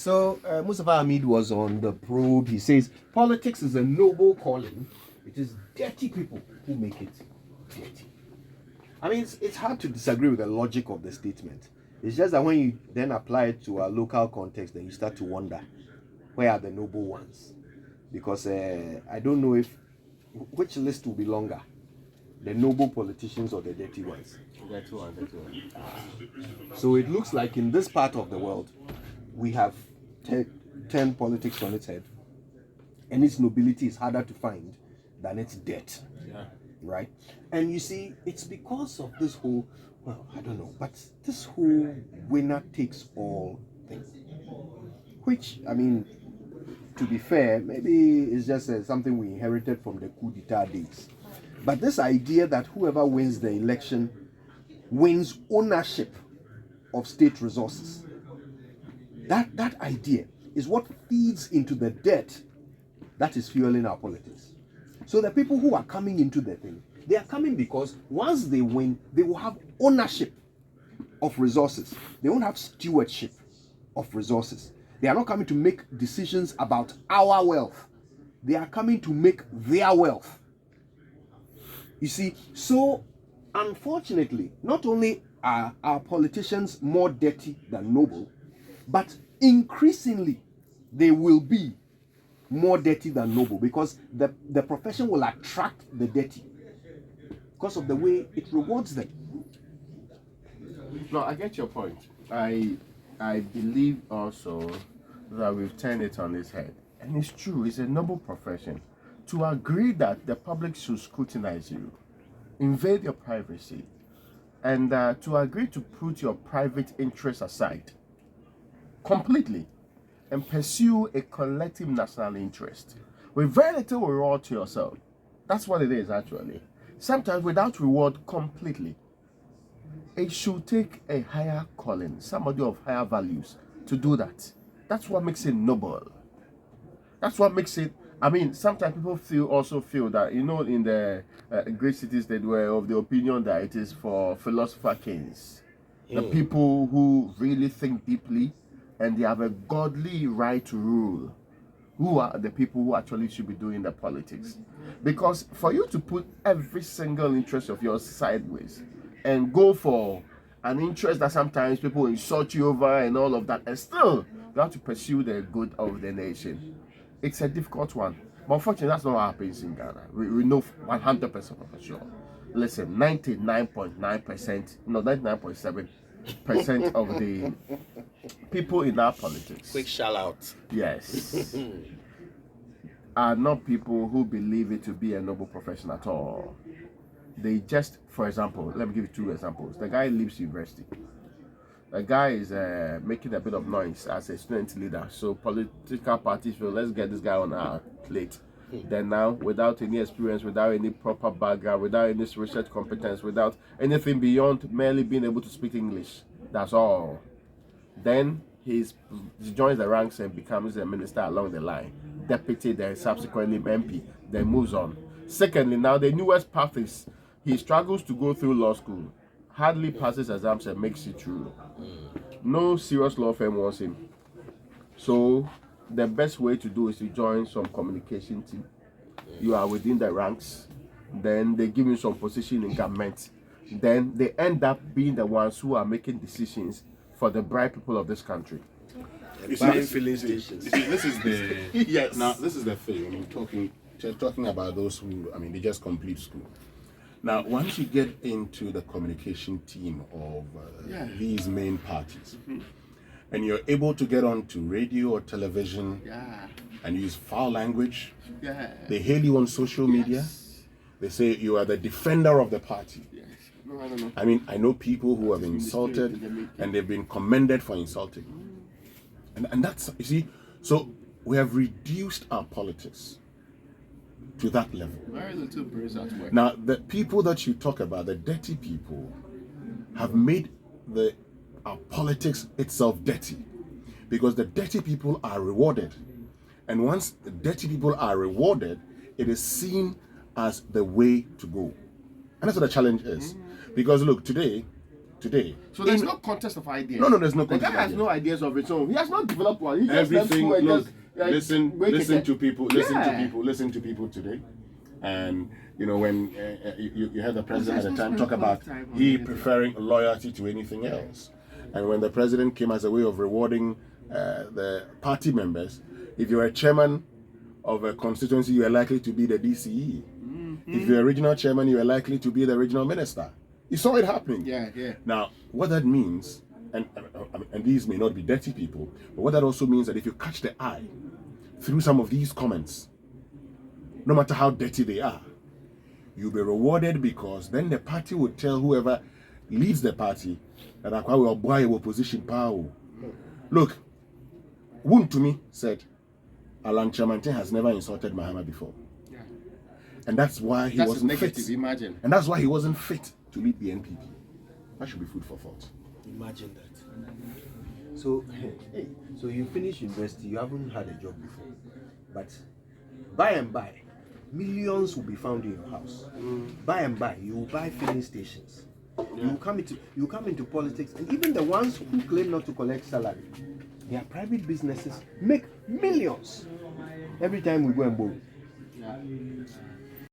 So Mustafa Hamid was on the probe. He says politics is a noble calling. It is dirty people who make it dirty. I mean, it's hard to disagree with the logic of the statement. It's just that when you then apply it to a local context, then you start to wonder, where are the noble ones? Because I don't know which list will be longer, the noble politicians or the dirty ones. Dirty one. So it looks like in this part of the world, we have turned politics on its head, and its nobility is harder to find than its debt. Yeah. Right? And you see, it's because of this whole, well, I don't know, but this whole winner takes all thing. Which, I mean, to be fair, maybe it's just something we inherited from the coup d'etat days. But this idea that whoever wins the election wins ownership of state resources, that idea is what feeds into the debt that is fueling our politics. So the people who are coming into the thing, they are coming because once they win, they will have ownership of resources. They won't have stewardship of resources. They are not coming to make decisions about our wealth. They are coming to make their wealth. You see, so unfortunately, not only are our politicians more dirty than noble, but increasingly they will be more dirty than noble, because the profession will attract the dirty because of the way it rewards them. No, I get your point. I believe also that we've turned it on its head. And it's true, it's a noble profession. To agree that the public should scrutinize you, invade your privacy, and to agree to put your private interests aside completely and pursue a collective national interest with very little reward to yourself. That's what it is, actually. Sometimes without reward completely. It should take a higher calling, somebody of higher values to do that. That's what makes it noble. That's what makes it. I mean, sometimes people also feel that, you know, in the great cities, they were of the opinion that it is for philosopher kings, the people who really think deeply and they have a godly right to rule, who are the people who actually should be doing the politics. Because for you to put every single interest of yours sideways and go for an interest that sometimes people insult you over and all of that, and still you have to pursue the good of the nation, it's a difficult one. But unfortunately, that's not what happens in Ghana. We know 100% for sure. Listen, 99.9%, no, 99.7% of the people in our politics, quick shout out, yes, are not people who believe it to be a noble profession at all. They just, for example, let me give you two examples. The guy leaves university. The guy is making a bit of noise as a student leader. So political parties feel, let's get this guy on our plate. Then now, without any experience, without any proper background, without any research competence, without anything beyond merely being able to speak English, that's all. Then he joins the ranks and becomes a minister along the line, deputy, then subsequently MP, then moves on. Secondly, now the newest path is he struggles to go through law school, hardly passes exams and makes it through. No serious law firm wants him. So the best way to do is to join some communication team. You are within the ranks, then they give you some position in government. Then they end up being the ones who are making decisions for the bright people of this country. filling stations. This is the Yes. Now this is the thing. I mean, talking about those who, I mean, they just complete school. Now, once you get into the communication team of these main parties, and you're able to get onto radio or television and use foul language, they hail you on social media. They say you are the defender of the party. No, I don't know. I mean, I know people who have been insulted and they've been commended for insulting. And that's, you see, so we have reduced our politics to that level. Very little praise at work. Now, the people that you talk about, the dirty people, have made our politics itself dirty, because the dirty people are rewarded. And once the dirty people are rewarded, it is seen as the way to go. And that's what the challenge is. Because look, today, today. So there's no contest of ideas. No, there's no The guy contest of has ideas. no ideas of his own. He has not developed one. He just Everything. left school and Look, just, listen to people. Yeah. Listen to people today. And when you had the president at the time talk about he preferring loyalty to anything else, and when the president came as a way of rewarding the party members, if you're a chairman of a constituency, you are likely to be the DCE. If you're a regional chairman, you are likely to be the regional minister. You saw it happening. Yeah. Now, what that means, and these may not be dirty people, but what that also means that if you catch the eye through some of these comments, no matter how dirty they are, you'll be rewarded, because then the party will tell whoever leads the party that Acquah will buy your opposition power. Look, Woon to me said, Alan Chamantin has never insulted Mahama before. Yeah. And that's why he wasn't negative, fit. Imagine. And that's why he wasn't fit to lead the NPP. That should be food for thought. Imagine that. So, so you finish university, you haven't had a job before, but by and by, millions will be found in your house. By and by, you will buy filling stations. You come into politics, and even the ones who claim not to collect salary, their private businesses make millions every time we go and borrow.